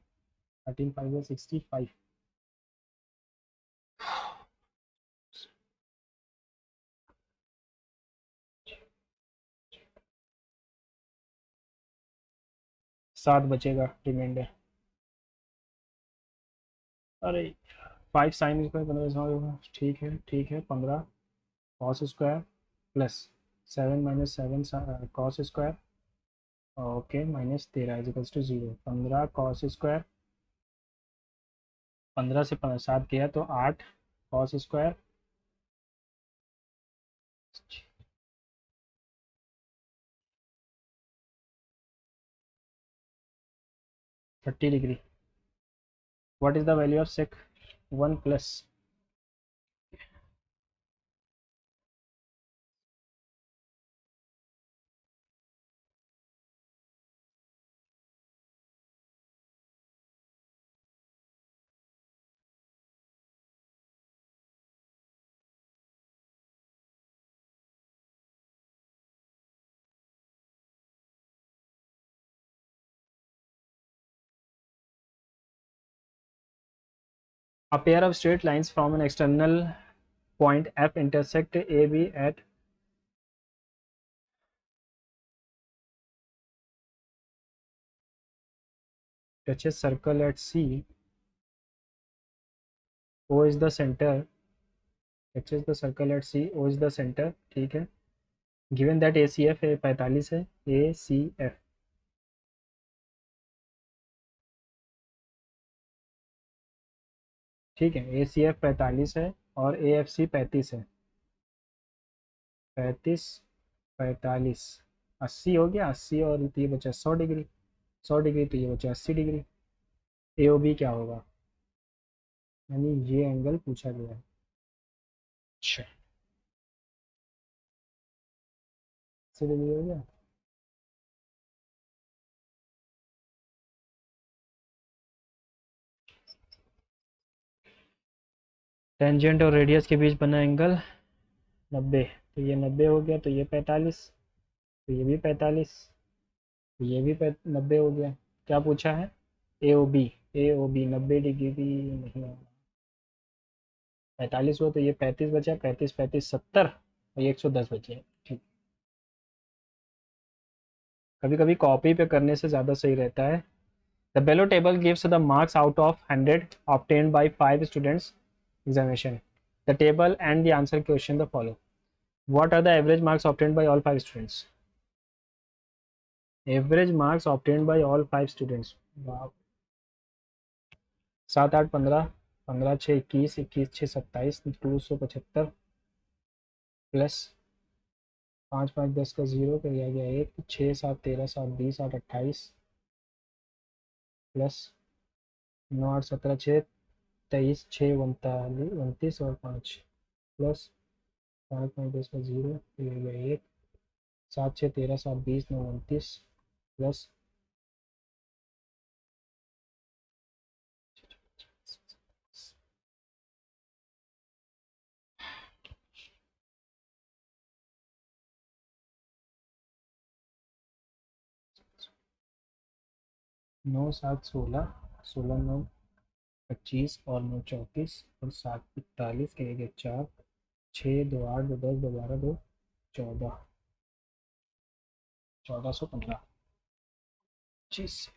13 5 65, 7 बचेगा रिमाइंडर। अरे 5 साइन स्क्वायर 15, ठीक है ठीक है, 15 cos square plus 7 minus 7 cos square, okay, minus 13 equals to 0। 15 cos square, 15 से 7 गया तो 8 cos square, 30 degree. What is the value of sec 1 plus, a pair of straight lines from an external point F intersect AB at touches circle at C, O is the center, touches the circle at C, O is the center, ठीक है। Given that ACF 45 है, ACF, ठीक है, ACF 45 है और AFC 35 है। 35 45 80 हो गया, 80 और ये बचा 100 डिग्री, 100 डिग्री तो ये बचा 80 डिग्री। AOB क्या होगा, यानी ये एंगल पूछा गया है। अच्छा, 80 डिग्री हो गया। टेंजेंट और रेडियस के बीच बना एंगल 90, तो ये 90 हो गया, तो ये 45, तो ये भी 45, तो ये भी 90 हो गया। क्या पूछा है, AOB, AOB 90 डिग्री नहीं होगा। 45 हुआ तो ये 35 बचा, 35 35 70 और ये 110 बचे। ठीक, कभी कभी कॉपी पे करने से ज़्यादा सही रहता है। The below table gives the marks out of 100 obtained by 5 students examination. The table and the answer question the follow. What are the average marks obtained by all 5 students? Average marks obtained by all 5 students. Wow. 7 8 15, 15 6 21, 21 6 27, 275 plus 5 5 10 का 0 कर दिया गया 1, 6 7 13 7 20 8 28 plus 9 8 17 6 23 6 39 29 और 5 plus 5 5 10 का 0 कर दिया गया 1, 7 6 13 7 20 9 29 plus 9 7 16, 16 9 25 और 9 34 और 7 41 के 1 4, 6 2 8 2 10 2 12 2 14, 1415। चीज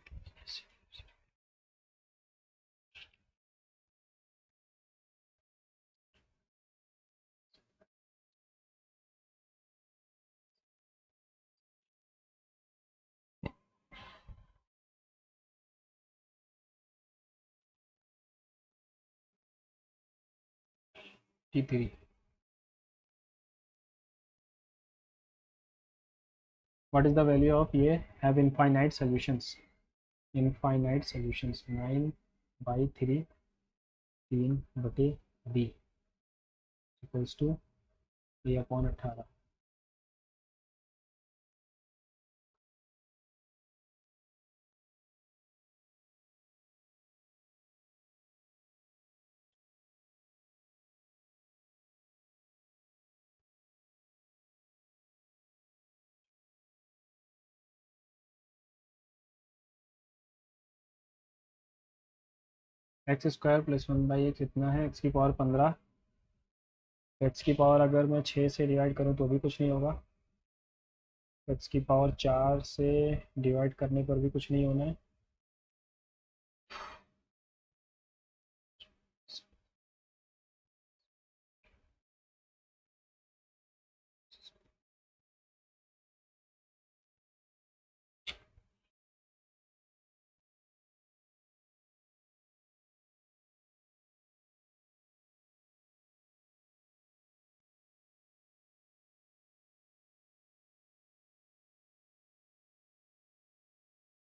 T3. What is the value of ये have infinite solutions? Infinite solutions 9/3 3/b equals to a/18। x² + 1/x इतना है, x की पावर 15। x की पावर अगर मैं 6 से डिवाइड करूँ तो भी कुछ नहीं होगा, x की पावर 4 से डिवाइड करने पर भी कुछ नहीं होना है।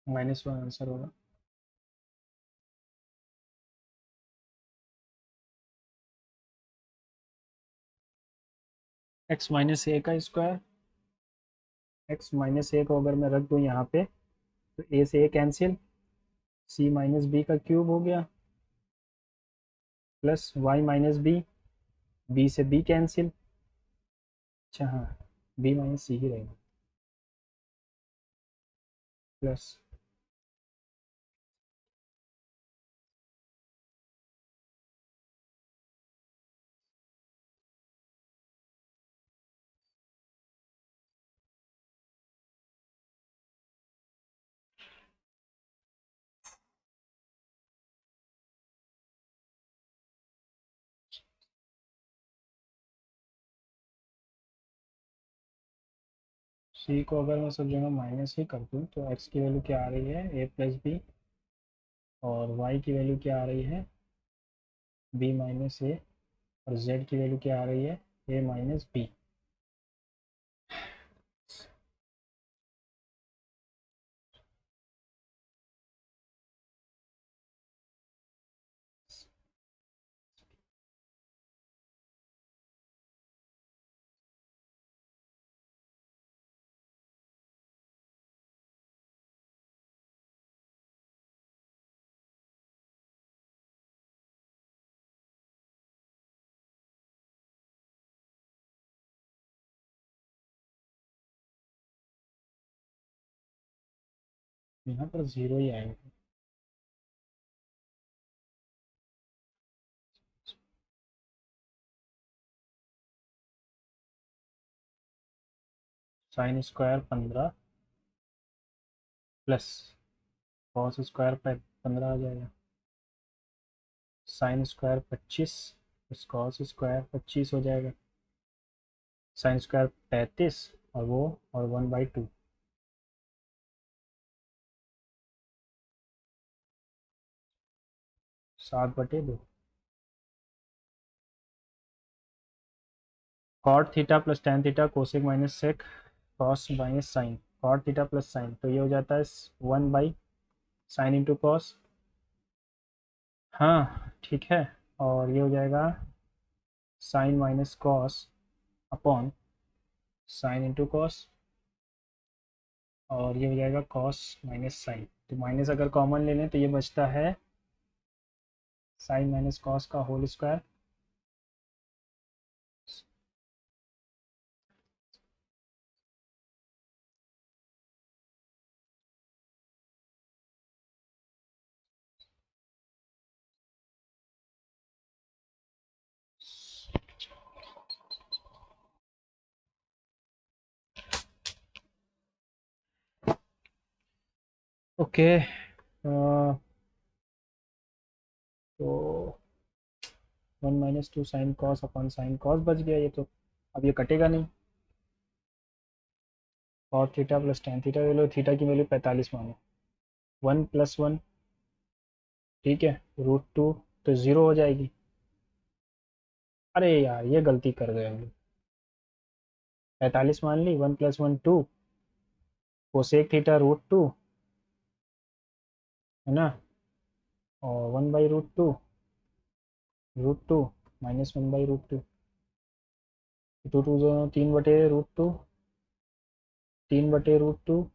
-1 आंसर होगा। x-a का स्क्वायर, x-a को अगर मैं रख दूँ यहाँ पे तो a से a कैंसिल, c-b का क्यूब हो गया, प्लस y-b, b से b कैंसिल। अच्छा हाँ, b - c ही रहेगा, प्लस c को अगर मैं सब जगह माइनस ही कर दूँ तो x की वैल्यू क्या आ रही है, a + b, और y की वैल्यू क्या आ रही है, b - a, और z की वैल्यू क्या आ रही है, a - b। यहाँ पर 0 ही आएगा। sin² 15 प्लस cos² 15 आ जाएगा, sin² 25 प्लस cos² 25 हो जाएगा, sin² 35 और वो और 1/2, 7/2। cot theta plus tan theta cosec minus sec cos minus sine, cot theta plus sine, तो ये हो जाता है 1/sin इंटू कॉस। हाँ ठीक है, और ये हो जाएगा sine minus cos upon sine into cos, और ये हो जाएगा कॉस माइनस साइन, तो माइनस अगर कॉमन ले लें तो ये बचता है साइन माइनस कॉस का होल स्क्वायर। ओके तो 1 - 2 sine cos upon sine cos बच गया ये तो, अब ये कटेगा नहीं। cot theta plus tan theta value, theta की वैल्यू 45 मानो, 1 + 1, ठीक है, √2, तो 0 हो जाएगी। अरे यार ये गलती कर गए हम लोग, 45 मान ली, 1 + 1 2, कोसेक थीटा √2, है ना, और 1/√2 -1/√2, टू टू जो 3/√2, 3/√2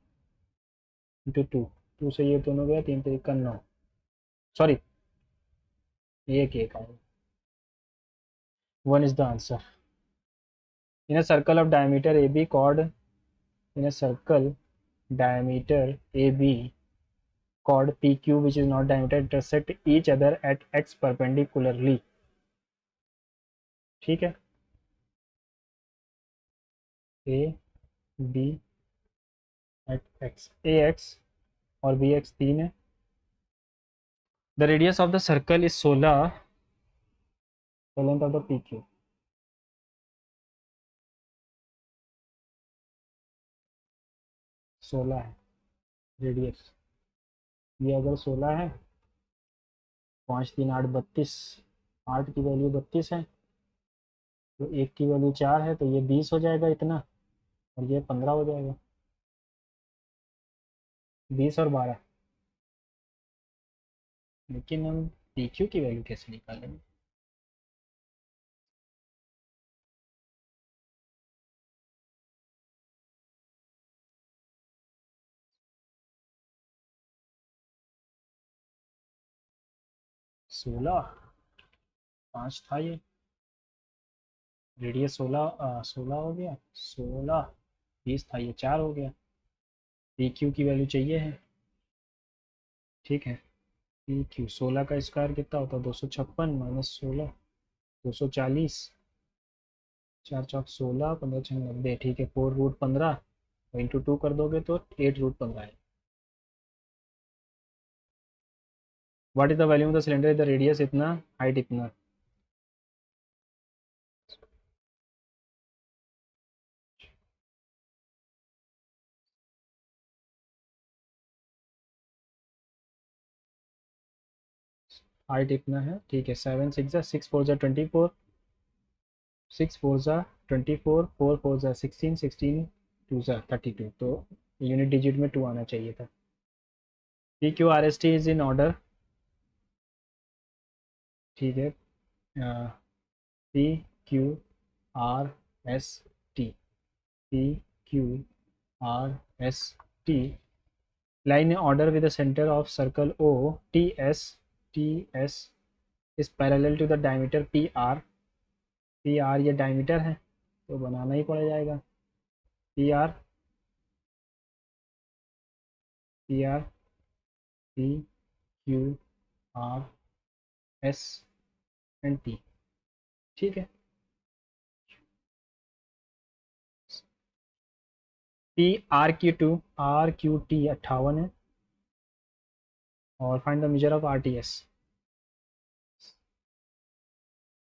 इंटू टू, टू से ये दोनों गया, 3 × 1 = 9, सॉरी, एक एक आएगा, 1 is the answer. In a circle of diameter A B chord, in a circle diameter AB chord PQ which is not diameter intersect each other at x perpendicularly, ठीक है, A B at x, AX और BX 3 है। The radius of the circle is 16, the length of the PQ 16 है radius, ये अगर 16 है, 5 3 8 32, 8 की value 32 है, तो एक की वैल्यू 4 है, तो ये 20 हो जाएगा इतना, और ये 15 हो जाएगा, 20 और 12। लेकिन हम पी क्यू की वैल्यू कैसे निकालेंगे? 16, 5 था ये, रेडियस 16 हो गया, 16 20 था, ये 4 हो गया, पी क्यू की वैल्यू चाहिए है, ठीक है। पी क्यू 16 का स्क्वायर कितना होता है, 256 -16 240, 4 × 4 = 16, 15 × 6 = 90, ठीक है, 4√15 इंटू 2 कर दोगे तो 8√15 है। What is the value of the cylinder, the radius इतना, हाइट इतना, हाइट इतना है, ठीक है। 7 6 6 4 24, 6 4 24, 4 4 16, 16 2 32, तो यूनिट डिजिट में 2 आना चाहिए था। P Q R S T is in order, ठीक है, P Q R S T, P Q R S T line order with the centre of circle O, T S is parallel to the diameter P R, P R ये diameter है, तो बनाना ही पड़ जाएगा, P R, P R, P Q R S and T, ठीक है। P R Q T 58 है, और find the measure of R T S,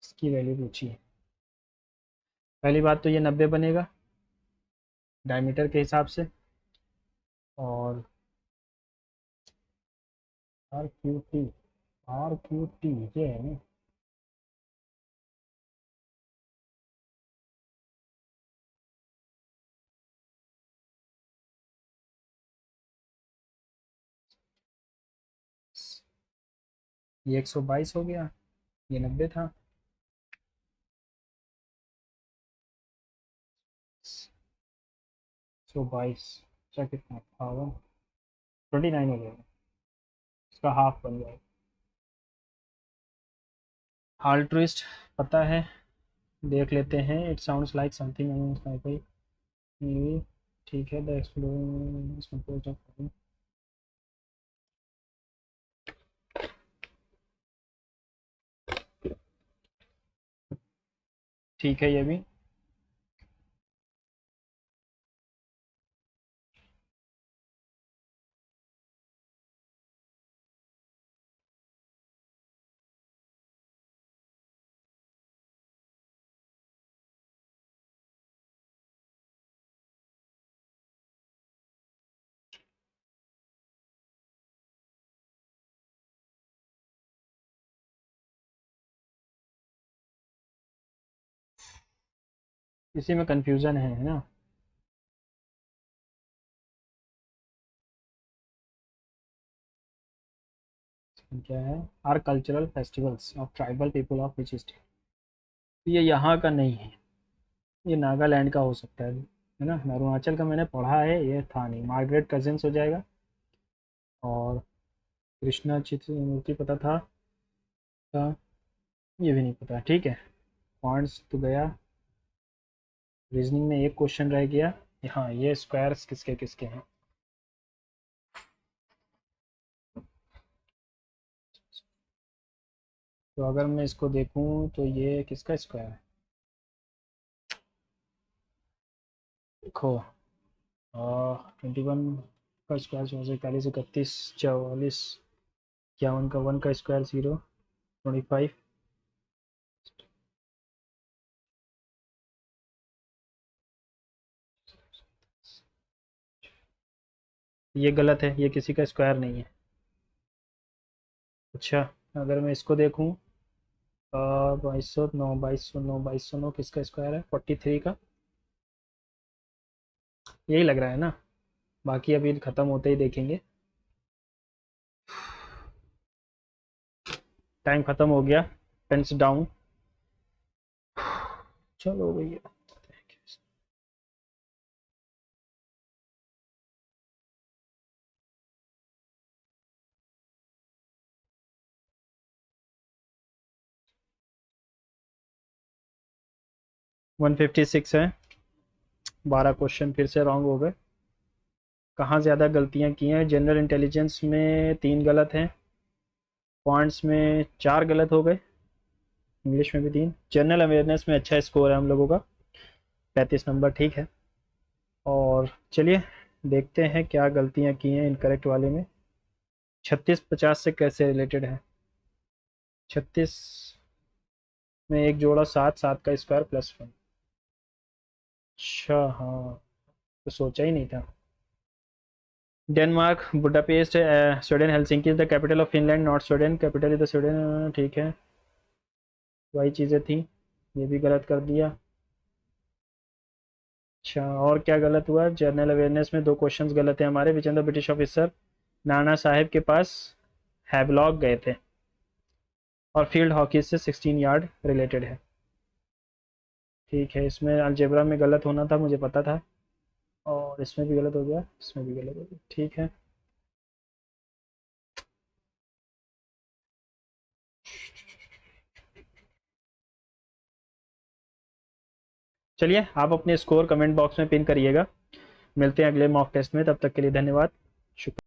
इसकी वैल्यू पूछी है। पहली बात तो ये 90 बनेगा डायमीटर के हिसाब से, और आर क्यू टी ये है ना, ये 122 हो गया, ये 90 था, 122 क्या, कितना 29 हो जाएगा, इसका हाफ बन जाएगा। हाल ट्विस्ट पता है, देख लेते हैं, इट साउंड्स लाइक समथिंग, ठीक है, द एक्सप्लोर, ठीक है ये भी। इसी में कंफ्यूजन है ना। क्वेश्चन क्या है, are cultural festivals of tribal people of which state. ये यहाँ का नहीं है, ये नागालैंड का हो सकता है ना। अरुणाचल का मैंने पढ़ा है, ये था नहीं। मार्गरेट कजिन्स हो जाएगा। और कृष्णा चित्र मूर्ति पता था, ये भी नहीं पता। ठीक है, पॉइंट्स तो गया। रीजनिंग में एक क्वेश्चन रह गया। हाँ, ये स्क्वायर्स किसके किसके हैं। तो अगर मैं इसको देखूं तो ये किसका स्क्वायर है, देखो 21 का स्क्वायर 441, 31, 44, 51 का 1 का स्क्वायर 0, 25। ये गलत है, ये किसी का स्क्वायर नहीं है। अच्छा, अगर मैं इसको देखूं 2209, 2209, 2209 किसका स्क्वायर है, 43 का। यही लग रहा है ना, बाकी अभी ख़त्म होते ही देखेंगे। टाइम ख़त्म हो गया, पेन्स डाउन। चलो भैया। 156 है। 12 क्वेश्चन फिर से रॉन्ग हो गए। कहाँ ज़्यादा गलतियाँ की हैं, जनरल इंटेलिजेंस में 3 गलत हैं, पॉइंट्स में 4 गलत हो गए, इंग्लिश में भी 3। जनरल अवेयरनेस में अच्छा स्कोर है हम लोगों का, 35 नंबर, ठीक है। और चलिए देखते हैं क्या गलतियाँ की हैं इनकरेक्ट वाले में। 36 50 से कैसे रिलेटेड है। 36 में एक जोड़ा 7, 7 का स्क्वायर +1। अच्छा हाँ, तो सोचा ही नहीं था। Denmark Budapest, Sweden Helsinki is the capital of Finland, not Sweden, capital is the Sweden. ठीक है, वही चीज़ें थी, ये भी गलत कर दिया। अच्छा, और क्या गलत हुआ, जनरल अवेयरनेस में 2 क्वेश्चंस गलत है हमारे। विच and the British officer Nana Saheb के पास हैवलॉक गए थे। और फील्ड हॉकी से 16 यार्ड रिलेटेड है। ठीक है, इसमें अलजेब्रा में गलत होना था, मुझे पता था। और इसमें भी गलत हो गया, इसमें भी गलत हो गया। ठीक है, चलिए आप अपने स्कोर कमेंट बॉक्स में पिन करिएगा। मिलते हैं अगले मॉक टेस्ट में, तब तक के लिए धन्यवाद, शुक्रिया।